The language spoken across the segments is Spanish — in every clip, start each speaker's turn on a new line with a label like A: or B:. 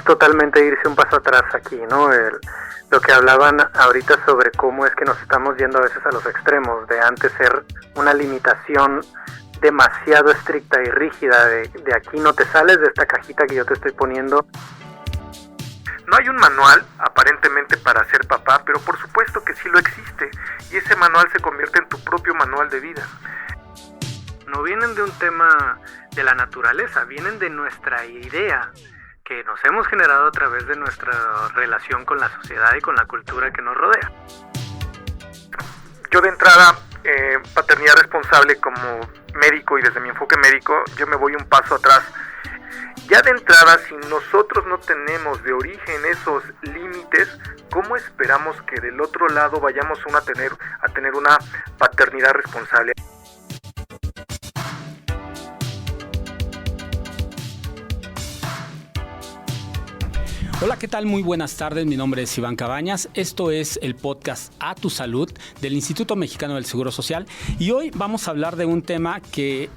A: totalmente irse un paso atrás aquí, ¿no? Lo que hablaban ahorita sobre cómo es que nos estamos yendo a veces a los extremos, de antes ser una limitación demasiado estricta y rígida, de aquí no te sales de esta cajita que yo te estoy poniendo.
B: No hay un manual, aparentemente, para ser papá, pero por supuesto que sí lo existe, y ese manual se convierte en tu propio manual de vida.
A: No vienen de un tema de la naturaleza, vienen de nuestra idea que nos hemos generado a través de nuestra relación con la sociedad y con la cultura que nos rodea.
B: Yo de entrada, paternidad responsable como médico y desde mi enfoque médico, yo me voy un paso atrás. Ya de entrada, si nosotros no tenemos de origen esos límites, ¿cómo esperamos que del otro lado vayamos a tener una paternidad responsable?
C: Hola, ¿qué tal? Muy buenas tardes, mi nombre es Iván Cabañas, esto es el podcast A Tu Salud del Instituto Mexicano del Seguro Social y hoy vamos a hablar de un tema que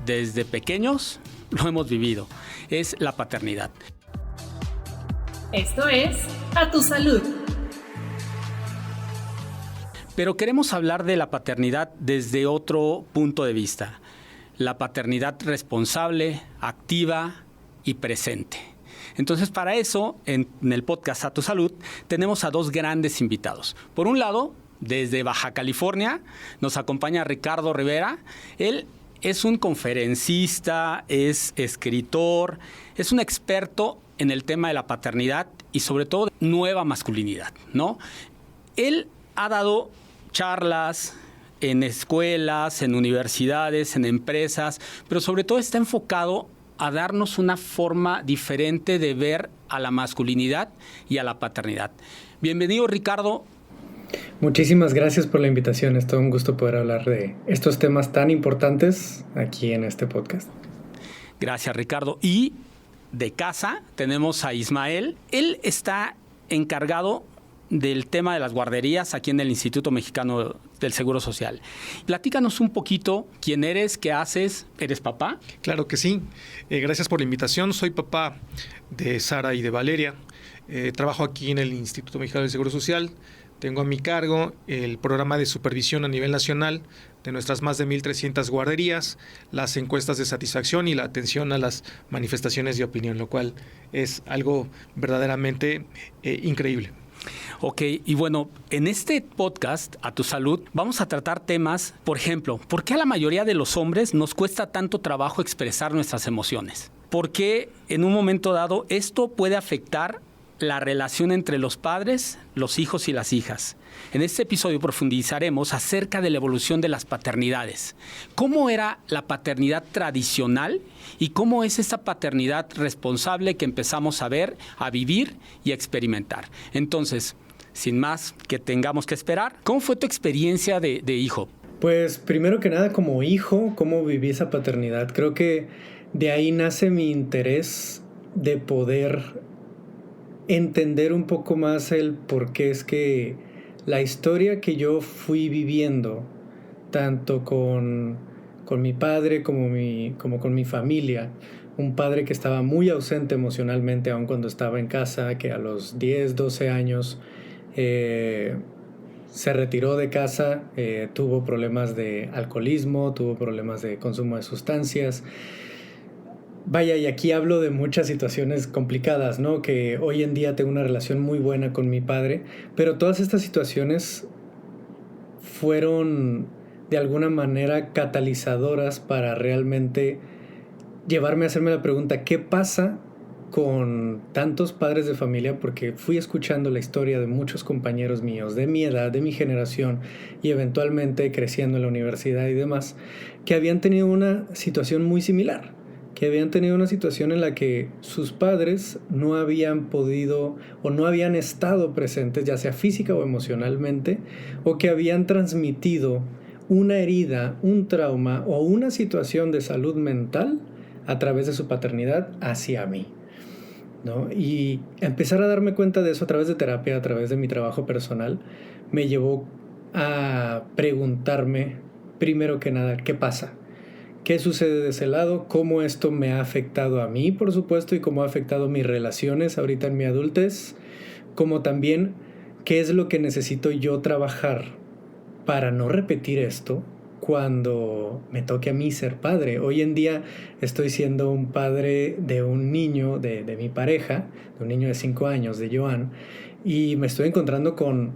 C: desde pequeños lo hemos vivido, es la paternidad.
D: Esto es A Tu Salud.
C: Pero queremos hablar de la paternidad desde otro punto de vista, la paternidad responsable, activa y presente. Entonces, para eso, en el podcast A Tu Salud, tenemos a dos grandes invitados. Por un lado, desde Baja California, nos acompaña Ricardo Rivera. Él es un conferencista, es escritor, es un experto en el tema de la paternidad y sobre todo nueva masculinidad, ¿no? Él ha dado charlas en escuelas, en universidades, en empresas, pero sobre todo está enfocado a darnos una forma diferente de ver a la masculinidad y a la paternidad. Bienvenido, Ricardo.
E: Muchísimas gracias por la invitación. Es todo un gusto poder hablar de estos temas tan importantes aquí en este podcast.
C: Gracias, Ricardo. Y de casa tenemos a Ismael. Él está encargado del tema de las guarderías aquí en el Instituto Mexicano del Seguro Social. Platícanos un poquito quién eres, qué haces, ¿eres papá?
B: Claro que sí. Gracias por la invitación. Soy papá de Sara y de Valeria. Trabajo aquí en el Instituto Mexicano del Seguro Social. Tengo a mi cargo el programa de supervisión a nivel nacional de nuestras más de 1,300 guarderías, las encuestas de satisfacción y la atención a las manifestaciones de opinión, lo cual es algo verdaderamente increíble.
C: Ok, y bueno, en este podcast, A Tu Salud, vamos a tratar temas, por ejemplo, ¿por qué a la mayoría de los hombres nos cuesta tanto trabajo expresar nuestras emociones? ¿Por qué en un momento dado esto puede afectar la relación entre los padres, los hijos y las hijas? En este episodio profundizaremos acerca de la evolución de las paternidades. ¿Cómo era la paternidad tradicional y cómo es esa paternidad responsable que empezamos a ver, a vivir y a experimentar? Entonces, sin más que tengamos que esperar, ¿cómo fue tu experiencia de hijo?
E: Pues primero que nada, como hijo, ¿cómo viví esa paternidad? Creo que de ahí nace mi interés de poder entender un poco más el por qué es que la historia que yo fui viviendo, tanto con mi padre como con mi familia, un padre que estaba muy ausente emocionalmente aun cuando estaba en casa, que a los 10, 12 años se retiró de casa, tuvo problemas de alcoholismo, tuvo problemas de consumo de sustancias. Vaya, y aquí hablo de muchas situaciones complicadas, ¿no? Que hoy en día tengo una relación muy buena con mi padre, pero todas estas situaciones fueron de alguna manera catalizadoras para realmente llevarme a hacerme la pregunta, ¿qué pasa con tantos padres de familia? Porque fui escuchando la historia de muchos compañeros míos, de mi edad, de mi generación, y eventualmente creciendo en la universidad y demás, que habían tenido una situación muy similar. Que habían tenido una situación en la que sus padres no habían podido o no habían estado presentes, ya sea física o emocionalmente, o que habían transmitido una herida, un trauma o una situación de salud mental a través de su paternidad hacia mí, ¿no? Y empezar a darme cuenta de eso a través de terapia, a través de mi trabajo personal, me llevó a preguntarme, primero que nada, ¿qué pasa? qué sucede de ese lado, cómo esto me ha afectado a mí, por supuesto, y cómo ha afectado mis relaciones ahorita en mi adultez, como también qué es lo que necesito yo trabajar para no repetir esto cuando me toque a mí ser padre. Hoy en día estoy siendo un padre de un niño, de mi pareja, de un niño de 5 años, de Joan, y me estoy encontrando con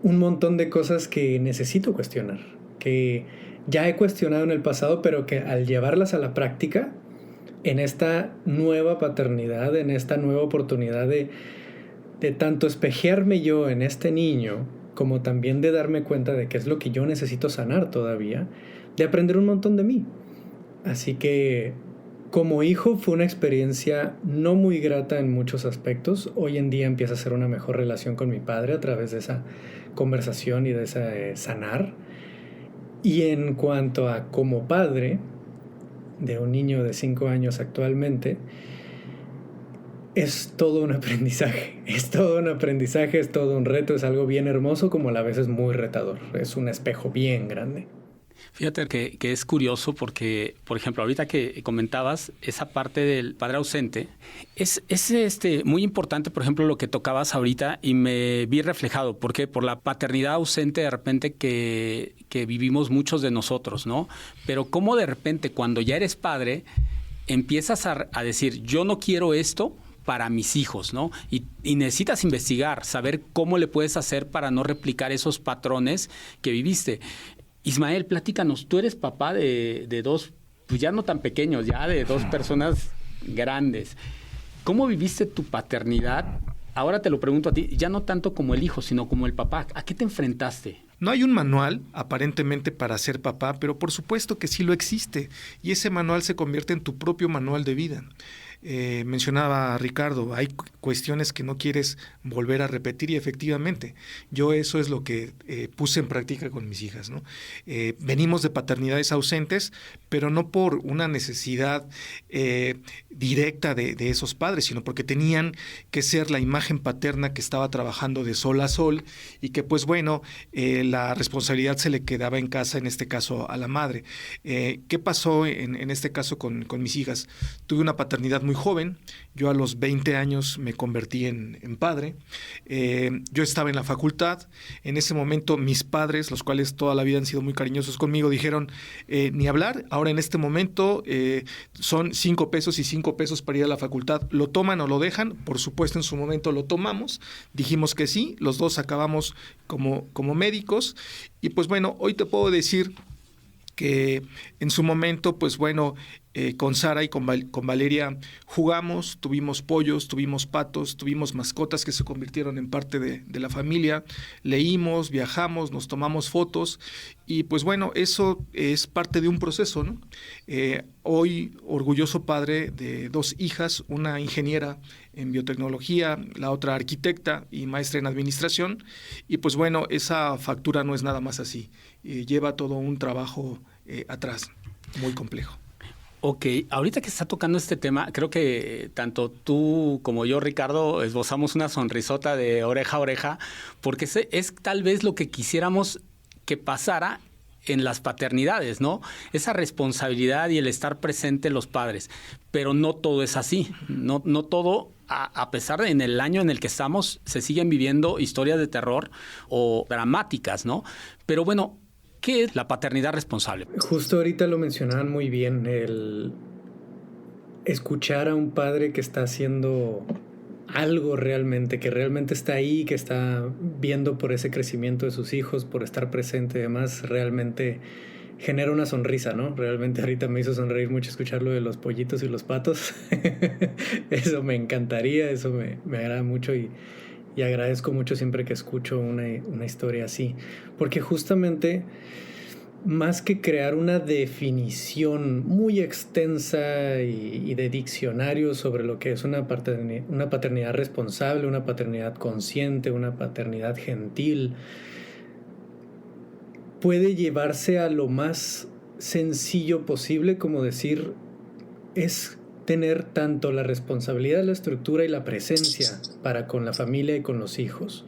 E: un montón de cosas que necesito cuestionar, que ya he cuestionado en el pasado, pero que al llevarlas a la práctica, en esta nueva paternidad, en esta nueva oportunidad de tanto espejearme yo en este niño, como también de darme cuenta de qué es lo que yo necesito sanar todavía, de aprender un montón de mí. Así que como hijo fue una experiencia no muy grata en muchos aspectos. Hoy en día empieza a ser una mejor relación con mi padre a través de esa conversación y de ese sanar. Y en cuanto a como padre de un niño de 5 años actualmente, es todo un aprendizaje, es todo un reto, es algo bien hermoso, como a la vez es muy retador, es un espejo bien grande.
C: Fíjate que es curioso porque, por ejemplo, ahorita que comentabas esa parte del padre ausente, es muy importante, por ejemplo, lo que tocabas ahorita y me vi reflejado. ¿Por qué? Por la paternidad ausente de repente que vivimos muchos de nosotros, ¿no? Pero cómo de repente cuando ya eres padre empiezas a decir, yo no quiero esto para mis hijos, ¿no? Y necesitas investigar, saber cómo le puedes hacer para no replicar esos patrones que viviste. Ismael, platícanos, tú eres papá de dos, pues ya no tan pequeños, ya de dos personas grandes. ¿Cómo viviste tu paternidad? Ahora te lo pregunto a ti, ya no tanto como el hijo, sino como el papá. ¿A qué te enfrentaste?
B: No hay un manual, aparentemente, para ser papá, pero por supuesto que sí lo existe. Y ese manual se convierte en tu propio manual de vida. Mencionaba Ricardo, hay cuestiones que no quieres volver a repetir y efectivamente, yo eso es lo que puse en práctica con mis hijas, ¿no? Venimos de paternidades ausentes, pero no por una necesidad directa de esos padres, sino porque tenían que ser la imagen paterna que estaba trabajando de sol a sol y que pues bueno, la responsabilidad se le quedaba en casa, en este caso a la madre. ¿Qué pasó en este caso con mis hijas? Tuve una paternidad muy joven, yo a los 20 años me convertí en padre, yo estaba en la facultad, en ese momento mis padres, los cuales toda la vida han sido muy cariñosos conmigo, dijeron, ni hablar, ahora en este momento son 5 pesos y 5 pesos para ir a la facultad, ¿lo toman o lo dejan? Por supuesto en su momento lo tomamos, dijimos que sí, los dos acabamos como médicos y pues bueno, hoy te puedo decir que en su momento, pues bueno, con Sara y con Valeria jugamos, tuvimos pollos, tuvimos patos, tuvimos mascotas que se convirtieron en parte de la familia, leímos, viajamos, nos tomamos fotos y pues bueno, eso es parte de un proceso, ¿no? Hoy orgulloso padre de 2 hijas, una ingeniera en biotecnología, la otra arquitecta y maestra en administración y pues bueno, esa factura no es nada más así, lleva todo un trabajo atrás, muy complejo.
C: Ok, ahorita que está tocando este tema, creo que tanto tú como yo, Ricardo, esbozamos una sonrisota de oreja a oreja, porque es tal vez lo que quisiéramos que pasara en las paternidades, ¿no? Esa responsabilidad y el estar presente los padres. Pero no todo es así. No todo, a pesar de en el año en el que estamos, se siguen viviendo historias de terror o dramáticas, ¿no? Pero bueno, ¿qué es la paternidad responsable?
E: Justo ahorita lo mencionaban muy bien, el escuchar a un padre que está haciendo algo realmente, que realmente está ahí, que está viendo por ese crecimiento de sus hijos, por estar presente y demás, realmente genera una sonrisa, ¿no? Realmente ahorita me hizo sonreír mucho escuchar lo de los pollitos y los patos. Eso me encantaría, eso me agrada mucho y agradezco mucho siempre que escucho una historia así, porque justamente más que crear una definición muy extensa y de diccionario sobre lo que es una paternidad responsable, una paternidad consciente, una paternidad gentil, puede llevarse a lo más sencillo posible, como decir, es tener tanto la responsabilidad de la estructura y la presencia para con la familia y con los hijos,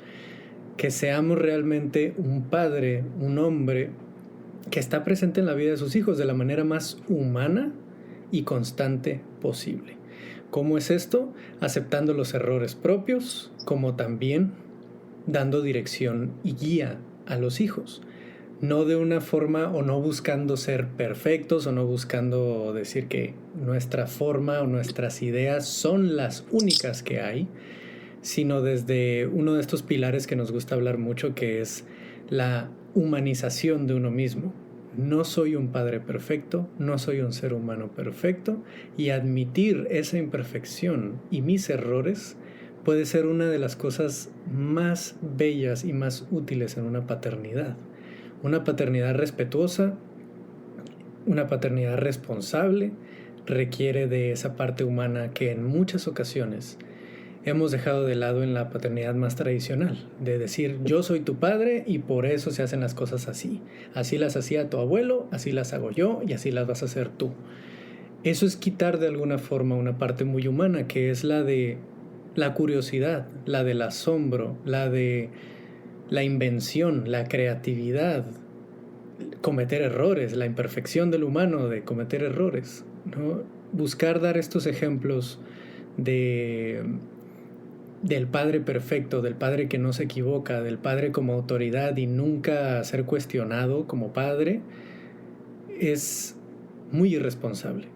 E: que seamos realmente un padre, un hombre que está presente en la vida de sus hijos de la manera más humana y constante posible. ¿Cómo es esto? Aceptando los errores propios, como también dando dirección y guía a los hijos. No de una forma o no buscando ser perfectos o no buscando decir que nuestra forma o nuestras ideas son las únicas que hay, sino desde uno de estos pilares que nos gusta hablar mucho, que es la humanización de uno mismo. No soy un padre perfecto, no soy un ser humano perfecto, y admitir esa imperfección y mis errores puede ser una de las cosas más bellas y más útiles en una paternidad. Una paternidad respetuosa, una paternidad responsable, requiere de esa parte humana que en muchas ocasiones hemos dejado de lado en la paternidad más tradicional, de decir yo soy tu padre y por eso se hacen las cosas así. Así las hacía tu abuelo, así las hago yo y así las vas a hacer tú. Eso es quitar de alguna forma una parte muy humana, que es la de la curiosidad, la del asombro, la de la invención, la creatividad, cometer errores, la imperfección del humano de cometer errores, ¿no? Buscar dar estos ejemplos del padre perfecto, del padre que no se equivoca, del padre como autoridad y nunca ser cuestionado como padre, es muy irresponsable.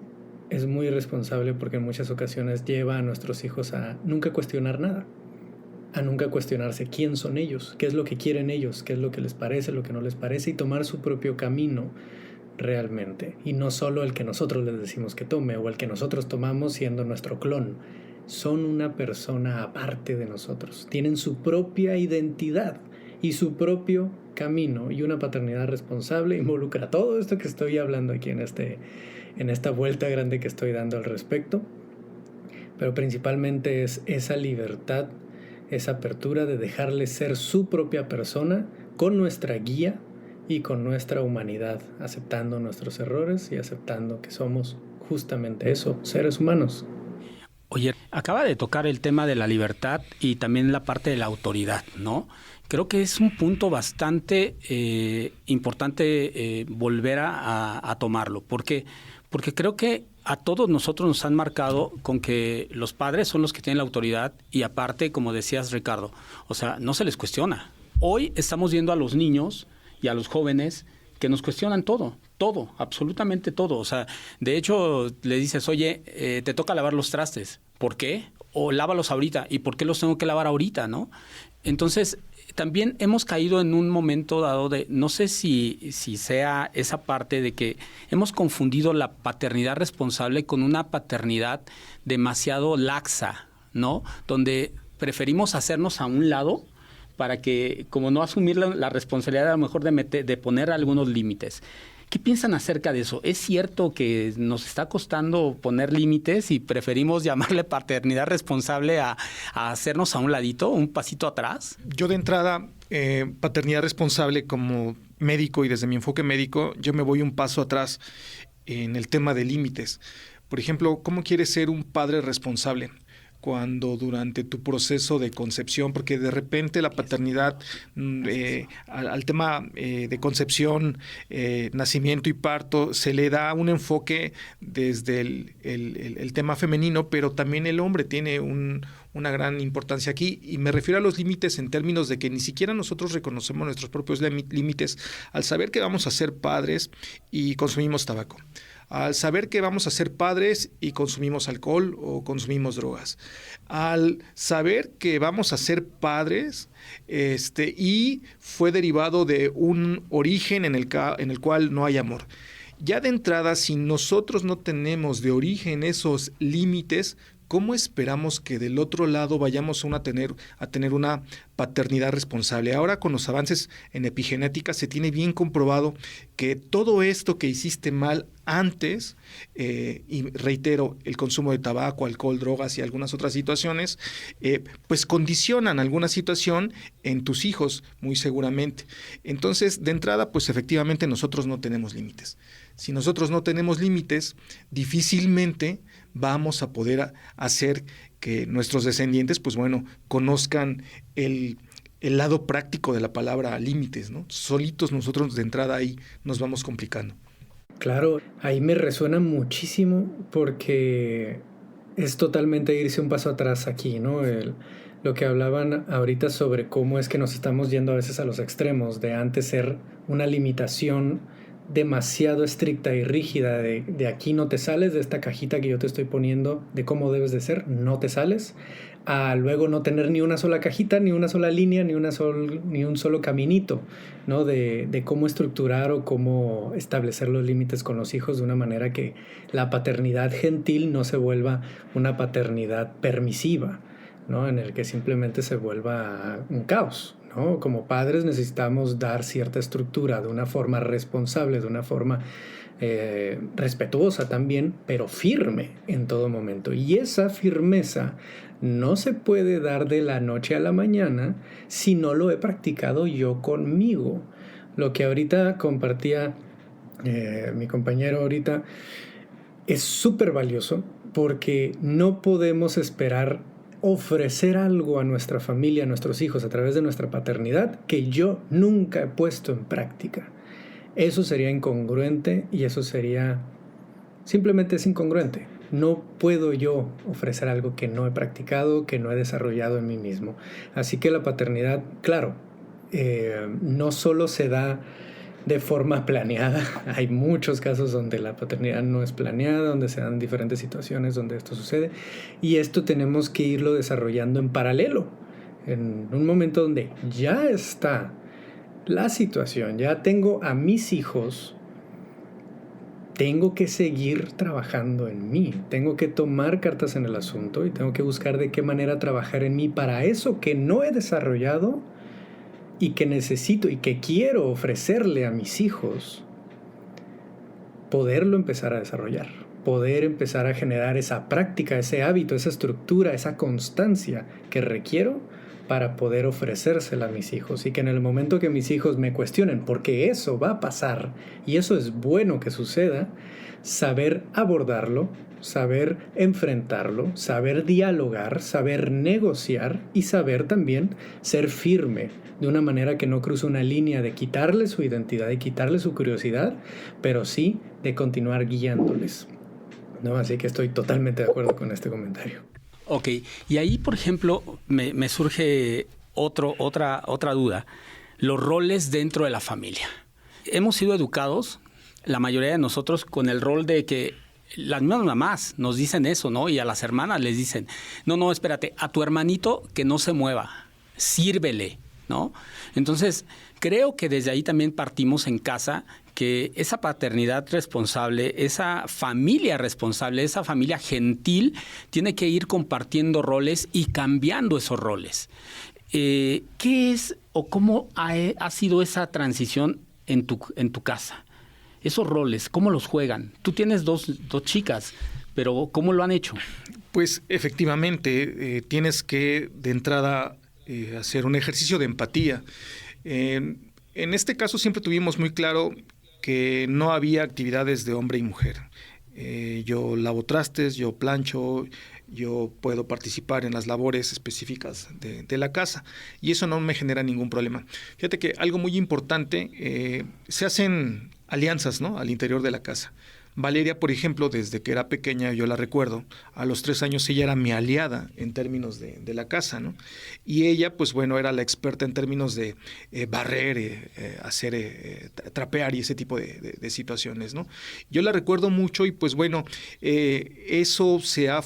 E: Es muy irresponsable porque en muchas ocasiones lleva a nuestros hijos a nunca cuestionar nada, a nunca cuestionarse quién son ellos, qué es lo que quieren ellos, qué es lo que les parece, lo que no les parece, y tomar su propio camino realmente, y no solo el que nosotros les decimos que tome o el que nosotros tomamos siendo nuestro clon. Son una persona aparte de nosotros, tienen su propia identidad y su propio camino, y una paternidad responsable involucra todo esto que estoy hablando aquí en esta vuelta grande que estoy dando al respecto, pero principalmente es esa libertad, esa apertura de dejarles ser su propia persona con nuestra guía y con nuestra humanidad, aceptando nuestros errores y aceptando que somos justamente eso, seres humanos.
C: Oye, acaba de tocar el tema de la libertad y también la parte de la autoridad, ¿no? Creo que es un punto bastante importante volver a tomarlo, porque creo que a todos nosotros nos han marcado con que los padres son los que tienen la autoridad y aparte, como decías, Ricardo, o sea, no se les cuestiona. Hoy estamos viendo a los niños y a los jóvenes que nos cuestionan todo, absolutamente todo. O sea, de hecho, le dices, oye, te toca lavar los trastes. ¿Por qué? O lávalos ahorita. ¿Y por qué los tengo que lavar ahorita, no? Entonces, también hemos caído en un momento dado de, no sé si sea esa parte de que hemos confundido la paternidad responsable con una paternidad demasiado laxa, ¿no? Donde preferimos hacernos a un lado para que, como no asumir la responsabilidad a lo mejor de poner algunos límites. ¿Qué piensan acerca de eso? ¿Es cierto que nos está costando poner límites y preferimos llamarle paternidad responsable a hacernos a un ladito, un pasito atrás?
B: Yo de entrada, paternidad responsable como médico y desde mi enfoque médico, yo me voy un paso atrás en el tema de límites. Por ejemplo, ¿cómo quieres ser un padre responsable? Cuando durante tu proceso de concepción, porque de repente la paternidad al tema de concepción, nacimiento y parto, se le da un enfoque desde el tema femenino, pero también el hombre tiene una gran importancia aquí, y me refiero a los límites en términos de que ni siquiera nosotros reconocemos nuestros propios límites al saber que vamos a ser padres y consumimos tabaco, al saber que vamos a ser padres y consumimos alcohol o consumimos drogas, al saber que vamos a ser padres y fue derivado de un origen en el cual no hay amor. Ya de entrada, si nosotros no tenemos de origen esos límites, ¿cómo esperamos que del otro lado vayamos a tener una paternidad responsable? Ahora, con los avances en epigenética, se tiene bien comprobado que todo esto que hiciste mal antes, y reitero, el consumo de tabaco, alcohol, drogas y algunas otras situaciones, pues condicionan alguna situación en tus hijos, muy seguramente. Entonces, de entrada, pues efectivamente nosotros no tenemos límites. Si nosotros no tenemos límites, difícilmente vamos a poder hacer que nuestros descendientes, pues bueno, conozcan el el lado práctico de la palabra límites, ¿no? Solitos nosotros de entrada ahí nos vamos complicando.
E: Claro, ahí me resuena muchísimo porque es totalmente irse un paso atrás aquí, ¿no? Lo que hablaban ahorita sobre cómo es que nos estamos yendo a veces a los extremos, de antes ser una limitación demasiado estricta y rígida de aquí no te sales, de esta cajita que yo te estoy poniendo de cómo debes de ser, no te sales, a luego no tener ni una sola cajita, ni una sola línea, ni un solo caminito, ¿no? De cómo estructurar o cómo establecer los límites con los hijos de una manera que la paternidad gentil no se vuelva una paternidad permisiva, ¿no? En el que simplemente se vuelva un caos, ¿no? Como padres necesitamos dar cierta estructura de una forma responsable, de una forma respetuosa también, pero firme en todo momento. Y esa firmeza no se puede dar de la noche a la mañana si no lo he practicado yo conmigo. Lo que ahorita compartía mi compañero ahorita es súper valioso porque no podemos esperar ofrecer algo a nuestra familia, a nuestros hijos a través de nuestra paternidad que yo nunca he puesto en práctica. Eso sería incongruente y eso sería simplemente es incongruente. No puedo yo ofrecer algo que no he practicado, que no he desarrollado en mí mismo. Así que la paternidad, claro, no solo se da de forma planeada. Hay muchos casos donde la paternidad no es planeada, donde se dan diferentes situaciones donde esto sucede. Y esto tenemos que irlo desarrollando en paralelo. En un momento donde ya está la situación, ya tengo a mis hijos, tengo que seguir trabajando en mí, tengo que tomar cartas en el asunto y tengo que buscar de qué manera trabajar en mí para eso que no he desarrollado y que necesito y que quiero ofrecerle a mis hijos, poderlo empezar a desarrollar, poder empezar a generar esa práctica, ese hábito, esa estructura, esa constancia que requiero para poder ofrecérsela a mis hijos y que en el momento que mis hijos me cuestionen, porque eso va a pasar y eso es bueno que suceda, saber abordarlo, saber enfrentarlo, saber dialogar, saber negociar y saber también ser firme de una manera que no cruce una línea de quitarle su identidad y quitarle su curiosidad, pero sí de continuar guiándoles, ¿no? Así que estoy totalmente de acuerdo con este comentario.
C: Ok, y ahí, por ejemplo, me surge otra duda. Los roles dentro de la familia. Hemos sido educados, la mayoría de nosotros, con el rol de que las mismas mamás nos dicen eso, ¿no? Y a las hermanas les dicen, no, espérate, a tu hermanito que no se mueva, sírvele, ¿no? Entonces, creo que desde ahí también partimos en casa que esa paternidad responsable, esa familia responsable, esa familia gentil, tiene que ir compartiendo roles y cambiando esos roles. ¿Qué es o cómo ha sido esa transición en tu casa? Esos roles, ¿cómo los juegan? Tú tienes dos chicas, pero ¿cómo lo han hecho?
B: Pues efectivamente, tienes que de entrada hacer un ejercicio de empatía. En este caso siempre tuvimos muy claro que no había actividades de hombre y mujer. Yo lavo trastes, yo plancho, yo puedo participar en las labores específicas de la casa y eso no me genera ningún problema. Fíjate que algo muy importante, se hacen alianzas, ¿no?, al interior de la casa. Valeria, por ejemplo, desde que era pequeña, yo la recuerdo, a los 3 años ella era mi aliada en términos de la casa, ¿no? Y ella, pues bueno, era la experta en términos de barrer, hacer, trapear y ese tipo de situaciones, ¿no? Yo la recuerdo mucho y pues bueno, eso se ha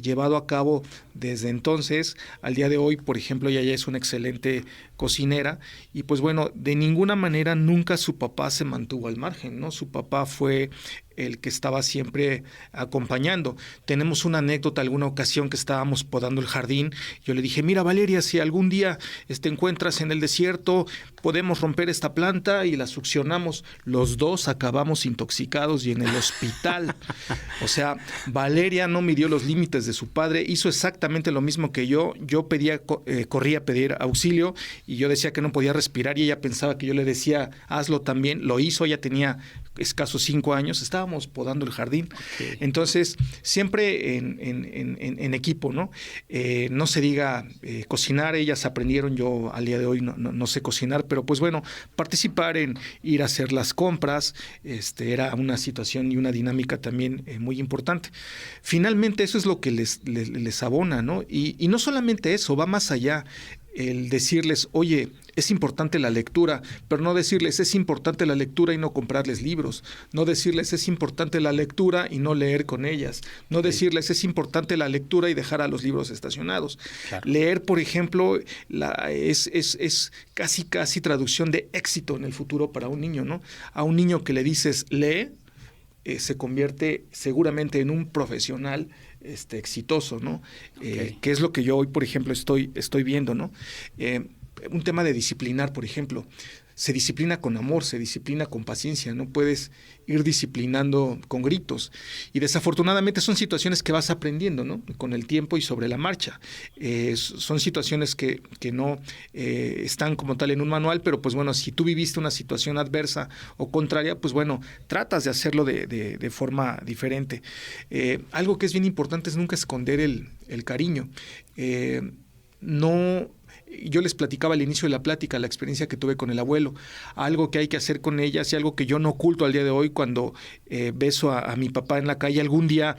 B: llevado a cabo desde entonces. Al día de hoy, por ejemplo, ella ya es una excelente cocinera y pues bueno, de ninguna manera nunca su papá se mantuvo al margen, ¿no? Su papá fue el que estaba siempre acompañando. Tenemos una anécdota, alguna ocasión que estábamos podando el jardín, yo le dije, mira Valeria, si algún día te encuentras en el desierto, podemos romper esta planta y la succionamos. Los dos acabamos intoxicados y en el hospital. O sea, Valeria no midió los límites de su padre, hizo exactamente lo mismo que yo pedía, corría a pedir auxilio y yo decía que no podía respirar y ella pensaba que yo le decía, hazlo también. Lo hizo, ella tenía escasos 5 años, estábamos podando el jardín. Okay. Entonces, siempre en equipo, ¿no? No se diga cocinar, ellas aprendieron, yo al día de hoy no sé cocinar, pero pues bueno, participar en ir a hacer las compras, era una situación y una dinámica también muy importante. Finalmente, eso es lo que les abona, ¿no? Y no solamente eso, va más allá. El decirles, oye, es importante la lectura, pero no decirles es importante la lectura y no comprarles libros, no decirles es importante la lectura y no leer con ellas, no decirles es importante la lectura y dejar a los libros estacionados. Claro. Leer, por ejemplo, es casi traducción de éxito en el futuro para un niño, ¿no? A un niño que le dices lee, se convierte seguramente en un profesional exitoso, ¿no? Okay. Que es lo que yo hoy, por ejemplo, estoy viendo, ¿no? Un tema de disciplinar, por ejemplo. Se disciplina con amor, se disciplina con paciencia, no puedes ir disciplinando con gritos. Y desafortunadamente son situaciones que vas aprendiendo, ¿no? Con el tiempo y sobre la marcha. Son situaciones que no están como tal en un manual, pero pues bueno, si tú viviste una situación adversa o contraria, pues bueno, tratas de hacerlo de forma diferente. Algo que es bien importante es nunca esconder el cariño. Yo les platicaba al inicio de la plática la experiencia que tuve con el abuelo, algo que hay que hacer con ellas y algo que yo no oculto al día de hoy cuando beso a mi papá en la calle. Algún día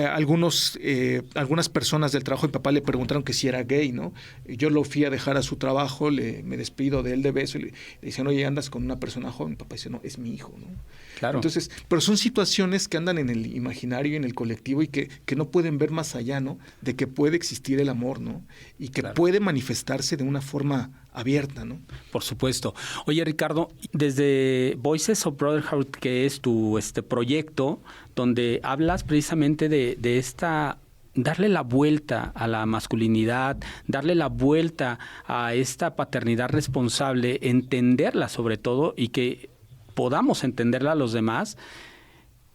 B: algunas personas del trabajo de mi papá le preguntaron que si era gay, ¿no? Yo lo fui a dejar a su trabajo, me despido de él de beso y le dicen, oye, ¿andas con una persona joven? Mi papá dice, no, es mi hijo, ¿no? Claro. Entonces, pero son situaciones que andan en el imaginario y en el colectivo y que no pueden ver más allá, ¿no? De que puede existir el amor, ¿no? Y que puede manifestarse de una forma abierta, ¿no?
C: Por supuesto. Oye, Ricardo, desde Voices of Brotherhood, que es tu proyecto, donde hablas precisamente de esta darle la vuelta a la masculinidad, darle la vuelta a esta paternidad responsable, entenderla sobre todo y que podamos entenderla a los demás.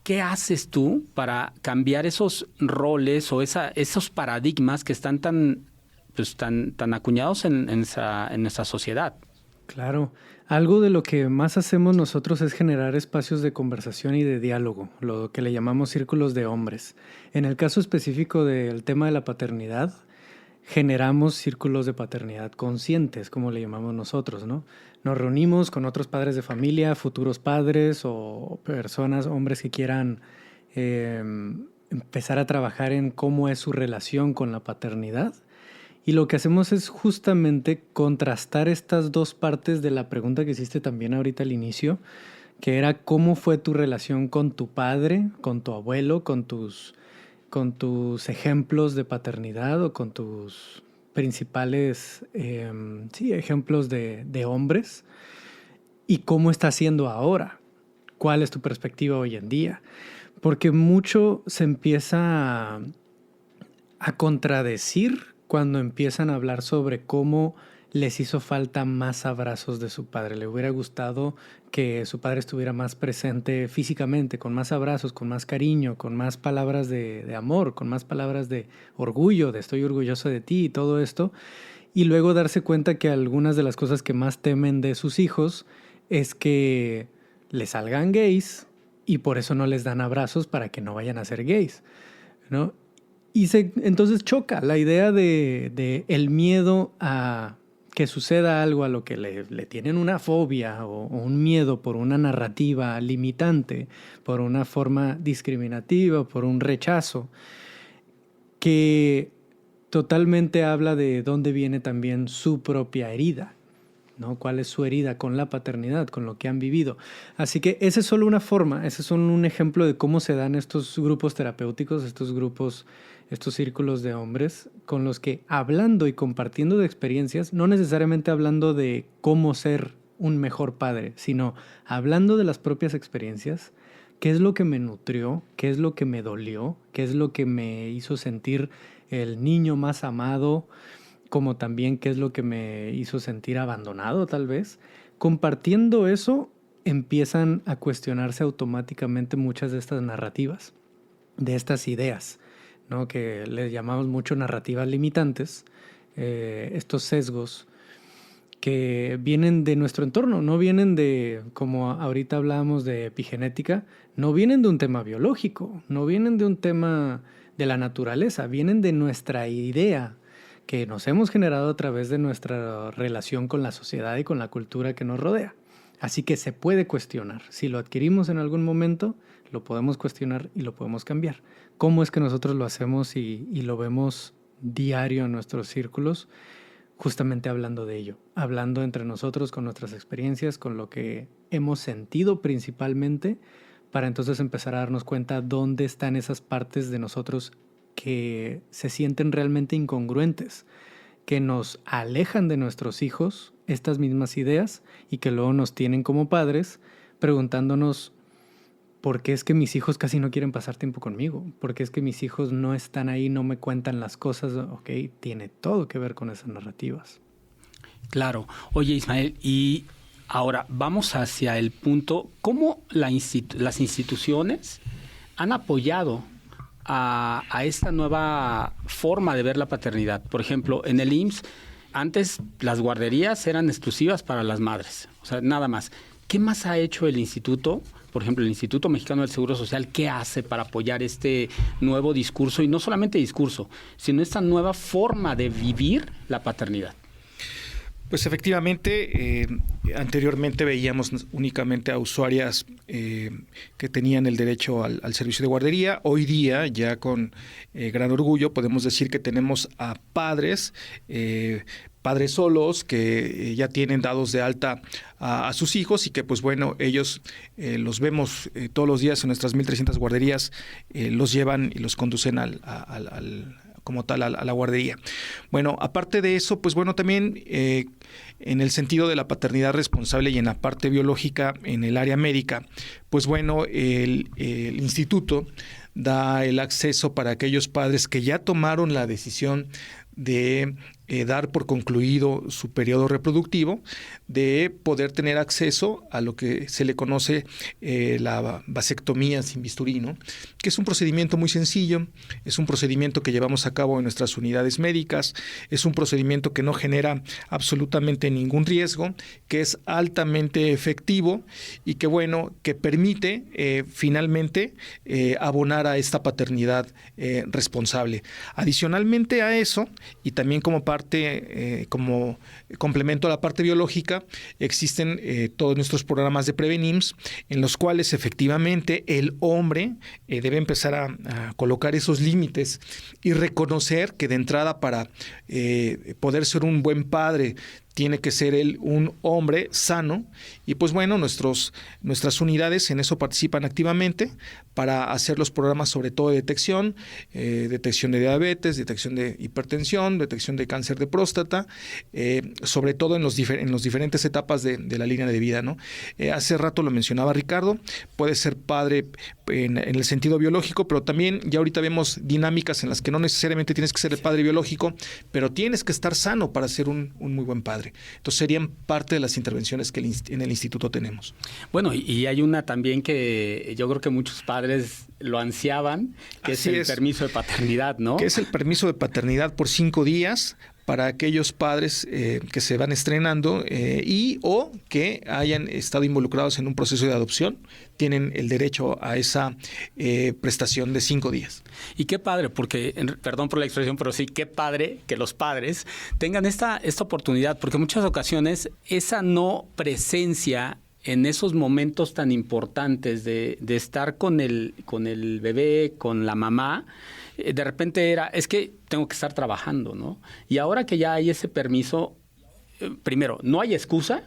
C: ¿Qué haces tú para cambiar esos roles o esos paradigmas que están tan acuñados en nuestra sociedad?
E: Claro. Algo de lo que más hacemos nosotros es generar espacios de conversación y de diálogo, lo que le llamamos círculos de hombres. En el caso específico del tema de la paternidad, generamos círculos de paternidad conscientes, como le llamamos nosotros, ¿no? Nos reunimos con otros padres de familia, futuros padres o personas, hombres que quieran empezar a trabajar en cómo es su relación con la paternidad. Y lo que hacemos es justamente contrastar estas dos partes de la pregunta que hiciste también ahorita al inicio, que era cómo fue tu relación con tu padre, con tu abuelo, con tus ejemplos de paternidad o con tus principales ejemplos de hombres, y cómo está siendo ahora. ¿Cuál es tu perspectiva hoy en día? Porque mucho se empieza a contradecir cuando empiezan a hablar sobre cómo les hizo falta más abrazos de su padre. Le hubiera gustado que su padre estuviera más presente físicamente, con más abrazos, con más cariño, con más palabras de amor, con más palabras de orgullo, de estoy orgulloso de ti y todo esto. Y luego darse cuenta que algunas de las cosas que más temen de sus hijos es que les salgan gays y por eso no les dan abrazos para que no vayan a ser gays, ¿no? Y entonces choca la idea de el miedo a que suceda algo a lo que le tienen una fobia o un miedo por una narrativa limitante, por una forma discriminativa, por un rechazo, que totalmente habla de dónde viene también su propia herida, ¿no? ¿Cuál es su herida con la paternidad, con lo que han vivido? Así que esa es solo una forma, ese es un ejemplo de cómo se dan estos grupos terapéuticos, estos círculos de hombres con los que hablando y compartiendo de experiencias, no necesariamente hablando de cómo ser un mejor padre, sino hablando de las propias experiencias, qué es lo que me nutrió, qué es lo que me dolió, qué es lo que me hizo sentir el niño más amado, como también qué es lo que me hizo sentir abandonado tal vez. Compartiendo eso, empiezan a cuestionarse automáticamente muchas de estas narrativas, de estas ideas, ¿no? Que les llamamos mucho narrativas limitantes, estos sesgos que vienen de nuestro entorno, no vienen de, como ahorita hablábamos de epigenética, no vienen de un tema biológico, no vienen de un tema de la naturaleza, vienen de nuestra idea que nos hemos generado a través de nuestra relación con la sociedad y con la cultura que nos rodea. Así que se puede cuestionar. Si lo adquirimos en algún momento, lo podemos cuestionar y lo podemos cambiar. ¿Cómo es que nosotros lo hacemos y lo vemos diario en nuestros círculos? Justamente hablando de ello, hablando entre nosotros con nuestras experiencias, con lo que hemos sentido principalmente, para entonces empezar a darnos cuenta dónde están esas partes de nosotros que se sienten realmente incongruentes, que nos alejan de nuestros hijos estas mismas ideas y que luego nos tienen como padres preguntándonos ¿por qué es que mis hijos casi no quieren pasar tiempo conmigo? ¿Por qué es que mis hijos no están ahí, no me cuentan las cosas? Ok, tiene todo que ver con esas narrativas.
C: Claro. Oye, Ismael, y ahora vamos hacia el punto, ¿cómo las instituciones han apoyado a esta nueva forma de ver la paternidad? Por ejemplo, en el IMSS, antes las guarderías eran exclusivas para las madres, o sea, nada más. ¿Qué más ha hecho el instituto? Por ejemplo, el Instituto Mexicano del Seguro Social, ¿qué hace para apoyar este nuevo discurso? Y no solamente discurso, sino esta nueva forma de vivir la paternidad.
B: Pues efectivamente, anteriormente veíamos únicamente a usuarias que tenían el derecho al servicio de guardería. Hoy día, ya con gran orgullo, podemos decir que tenemos a padres solos que ya tienen dados de alta a sus hijos y que pues bueno, ellos los vemos todos los días en nuestras 1,300 guarderías, los llevan y los conducen como tal a la guardería. Bueno, aparte de eso, pues bueno, también en el sentido de la paternidad responsable y en la parte biológica, en el área médica, pues bueno, el instituto da el acceso para aquellos padres que ya tomaron la decisión de dar por concluido su periodo reproductivo, de poder tener acceso a lo que se le conoce la vasectomía sin bisturí, ¿no? Que es un procedimiento muy sencillo, es un procedimiento que llevamos a cabo en nuestras unidades médicas, es un procedimiento que no genera absolutamente ningún riesgo, que es altamente efectivo y que bueno, que permite finalmente abonar a esta paternidad responsable. Adicionalmente a eso, y también como parte, como complemento a la parte biológica, existen todos nuestros programas de PrevenIMSS, en los cuales efectivamente el hombre debe empezar a colocar esos límites y reconocer que de entrada para poder ser un buen padre tiene que ser él un hombre sano y pues bueno, nuestras unidades en eso participan activamente para hacer los programas sobre todo de detección de diabetes, detección de hipertensión, detección de cáncer de próstata, sobre todo en las diferentes etapas de la línea de vida, ¿no? Hace rato lo mencionaba Ricardo, puede ser padre en el sentido biológico, pero también ya ahorita vemos dinámicas en las que no necesariamente tienes que ser el padre biológico, pero tienes que estar sano para ser un muy buen padre. Entonces serían parte de las intervenciones que en el instituto tenemos.
C: Bueno, y hay una también que yo creo que muchos padres lo ansiaban, que es el permiso de paternidad, ¿no?
B: Que es el permiso de paternidad por 5 días para aquellos padres que se van estrenando o que hayan estado involucrados en un proceso de adopción, tienen el derecho a esa prestación de 5 días.
C: Y qué padre, porque, perdón por la expresión, pero sí, qué padre que los padres tengan esta oportunidad, porque en muchas ocasiones esa no presencia en esos momentos tan importantes de estar con el bebé, con la mamá, de repente es que tengo que estar trabajando, ¿no? Y ahora que ya hay ese permiso, primero, no hay excusa,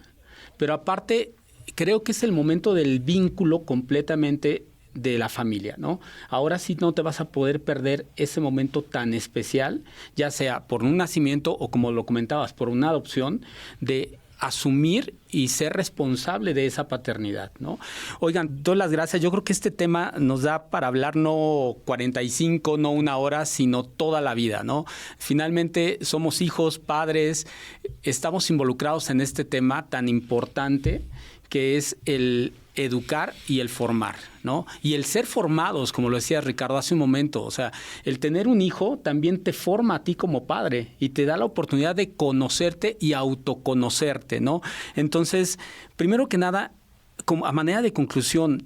C: pero aparte creo que es el momento del vínculo completamente de la familia, ¿no? Ahora sí no te vas a poder perder ese momento tan especial, ya sea por un nacimiento o, como lo comentabas, por una adopción, de asumir y ser responsable de esa paternidad, ¿no? Oigan, doy las gracias. Yo creo que este tema nos da para hablar no 45, no 1 hora, sino toda la vida, ¿no? Finalmente somos hijos, padres, estamos involucrados en este tema tan importante que es el educar y el formar, ¿no? Y el ser formados, como lo decía Ricardo hace un momento, o sea, el tener un hijo también te forma a ti como padre y te da la oportunidad de conocerte y autoconocerte, ¿no? Entonces, primero que nada, como a manera de conclusión,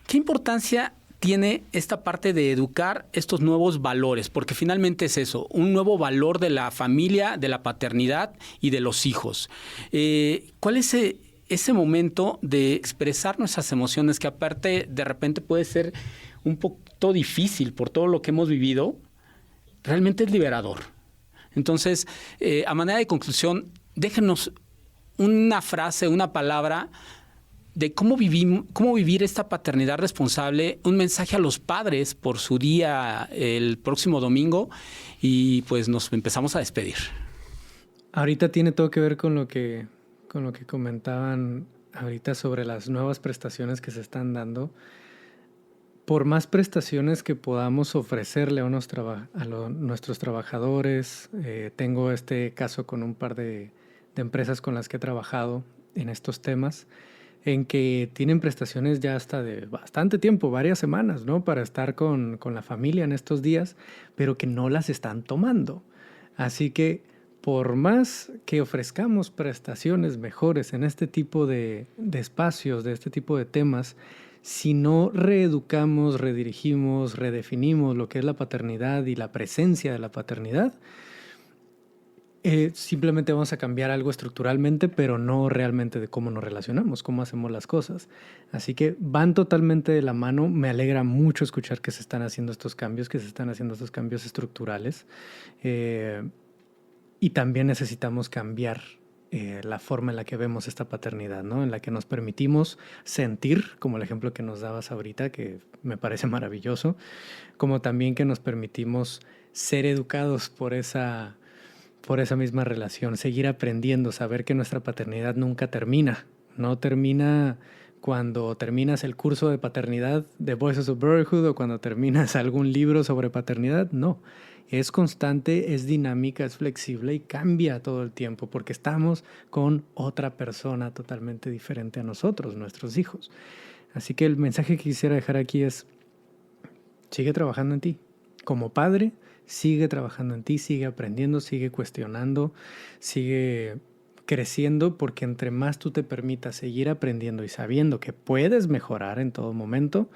C: ¿qué importancia tiene esta parte de educar estos nuevos valores? Porque finalmente es eso, un nuevo valor de la familia, de la paternidad y de los hijos. ¿Cuál es ese momento de expresar nuestras emociones, que aparte de repente puede ser un poquito difícil por todo lo que hemos vivido? Realmente es liberador. Entonces, a manera de conclusión, déjenos una frase, una palabra de cómo vivir esta paternidad responsable, un mensaje a los padres por su día el próximo domingo, y pues nos empezamos a despedir.
E: Ahorita tiene todo que ver con lo que comentaban ahorita sobre las nuevas prestaciones que se están dando. Por más prestaciones que podamos ofrecerle a nuestros trabajadores, tengo este caso con un par de empresas con las que he trabajado en estos temas, en que tienen prestaciones ya hasta de bastante tiempo, varias semanas, ¿no? Para estar con la familia en estos días, pero que no las están tomando. Así que por más que ofrezcamos prestaciones mejores en este tipo de espacios, de este tipo de temas, si no reeducamos, redirigimos, redefinimos lo que es la paternidad y la presencia de la paternidad, simplemente vamos a cambiar algo estructuralmente, pero no realmente de cómo nos relacionamos, cómo hacemos las cosas. Así que van totalmente de la mano. Me alegra mucho escuchar que se están haciendo estos cambios, estructurales. Y también necesitamos cambiar la forma en la que vemos esta paternidad, ¿no? En la que nos permitimos sentir, como el ejemplo que nos dabas ahorita, que me parece maravilloso, como también que nos permitimos ser educados por esa misma relación, seguir aprendiendo, saber que nuestra paternidad nunca termina. No termina cuando terminas el curso de paternidad de Voices of Brotherhood o cuando terminas algún libro sobre paternidad. No, es constante, es dinámica, es flexible y cambia todo el tiempo porque estamos con otra persona totalmente diferente a nosotros, nuestros hijos. Así que el mensaje que quisiera dejar aquí es: sigue trabajando en ti. Como padre, sigue trabajando en ti, sigue aprendiendo, sigue cuestionando, sigue creciendo, porque entre más tú te permitas seguir aprendiendo y sabiendo que puedes mejorar en todo momento,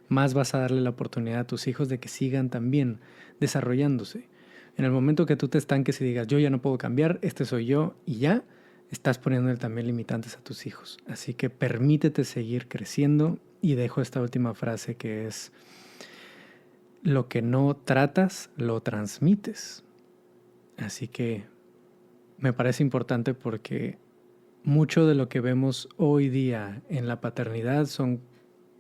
E: más vas a darle la oportunidad a tus hijos de que sigan también desarrollándose. En el momento que tú te estanques y digas, yo ya no puedo cambiar, este soy yo, y ya estás poniéndole también limitantes a tus hijos. Así que permítete seguir creciendo, y dejo esta última frase que es: lo que no tratas, lo transmites. Así que me parece importante porque mucho de lo que vemos hoy día en la paternidad son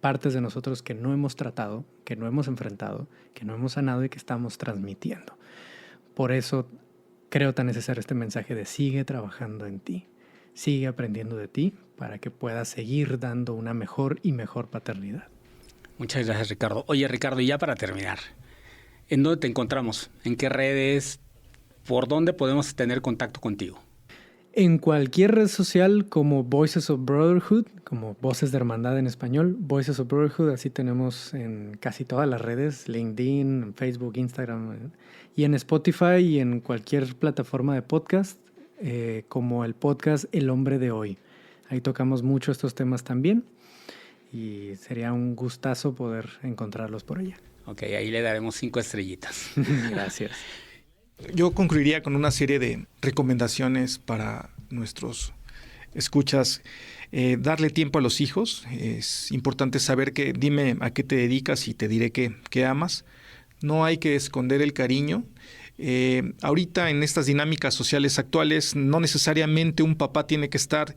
E: partes de nosotros que no hemos tratado, que no hemos enfrentado, que no hemos sanado y que estamos transmitiendo. Por eso creo tan necesario este mensaje de sigue trabajando en ti, sigue aprendiendo de ti para que puedas seguir dando una mejor y mejor paternidad.
C: Muchas gracias, Ricardo. Oye, Ricardo, y ya para terminar, ¿en dónde te encontramos? ¿En qué redes? ¿Por dónde podemos tener contacto contigo?
E: En cualquier red social como Voices of Brotherhood, como Voces de Hermandad en español, Voices of Brotherhood, así tenemos en casi todas las redes, LinkedIn, Facebook, Instagram, y en Spotify y en cualquier plataforma de podcast, como el podcast El Hombre de Hoy. Ahí tocamos mucho estos temas también y sería un gustazo poder encontrarlos por allá.
C: Ok, ahí le daremos 5 estrellitas.
E: Gracias.
B: Yo concluiría con una serie de recomendaciones para nuestros escuchas. Darle tiempo a los hijos. Es importante saber que dime a qué te dedicas y te diré que amas. No hay que esconder el cariño. Ahorita en estas dinámicas sociales actuales no necesariamente un papá tiene que estar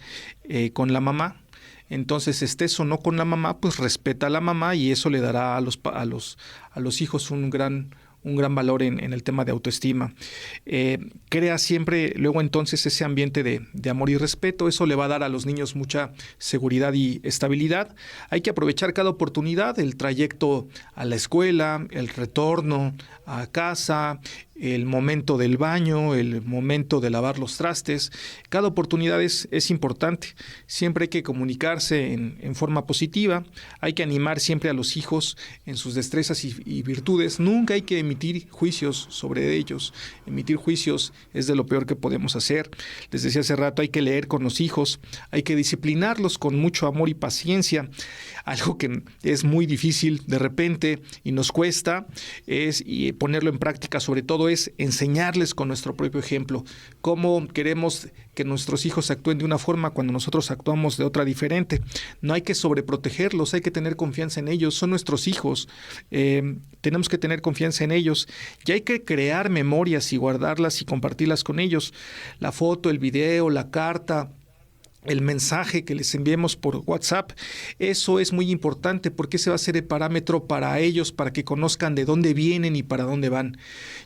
B: con la mamá. Entonces, estés o no con la mamá, pues respeta a la mamá y eso le dará a los hijos un gran valor en el tema de autoestima. Crea siempre luego entonces ese ambiente de amor y respeto. Eso le va a dar a los niños mucha seguridad y estabilidad. Hay que aprovechar cada oportunidad, el trayecto a la escuela, el retorno a casa, el momento del baño, el momento de lavar los trastes. Cada oportunidad es importante. Siempre hay que comunicarse en forma positiva. Hay que animar siempre a los hijos en sus destrezas y virtudes. Nunca hay que emitir juicios sobre ellos. Emitir juicios es de lo peor que podemos hacer. Les decía hace rato, hay que leer con los hijos. Hay que disciplinarlos con mucho amor y paciencia. Algo que es muy difícil de repente y nos cuesta y ponerlo en práctica, sobre todo es enseñarles con nuestro propio ejemplo. Cómo queremos que nuestros hijos actúen de una forma cuando nosotros actuamos de otra diferente. No hay que sobreprotegerlos, hay que tener confianza en ellos. Son nuestros hijos. Tenemos que tener confianza en ellos y hay que crear memorias y guardarlas y compartirlas con ellos. La foto, el video, la carta, el mensaje que les enviemos por WhatsApp, eso es muy importante porque ese va a ser el parámetro para ellos, para que conozcan de dónde vienen y para dónde van.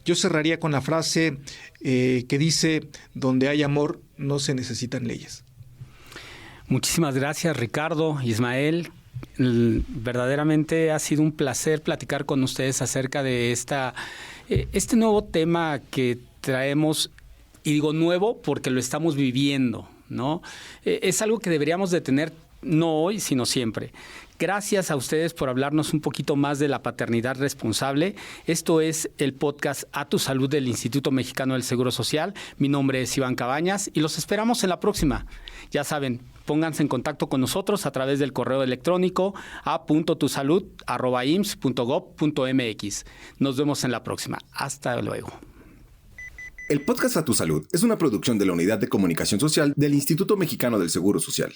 B: Yo cerraría con la frase que dice, donde hay amor no se necesitan leyes.
C: Muchísimas gracias, Ricardo, Ismael. Verdaderamente ha sido un placer platicar con ustedes acerca de este nuevo tema que traemos, y digo nuevo porque lo estamos viviendo, ¿no? Es algo que deberíamos de tener no hoy, sino siempre. Gracias a ustedes por hablarnos un poquito más de la paternidad responsable. Esto es el podcast A Tu Salud del Instituto Mexicano del Seguro Social. Mi nombre es Iván Cabañas y los esperamos en la próxima. Ya saben, pónganse en contacto con nosotros a través del correo electrónico a.tusalud@ims.gov.mx. Nos vemos en la próxima. Hasta luego.
F: El podcast A Tu Salud es una producción de la Unidad de Comunicación Social del Instituto Mexicano del Seguro Social.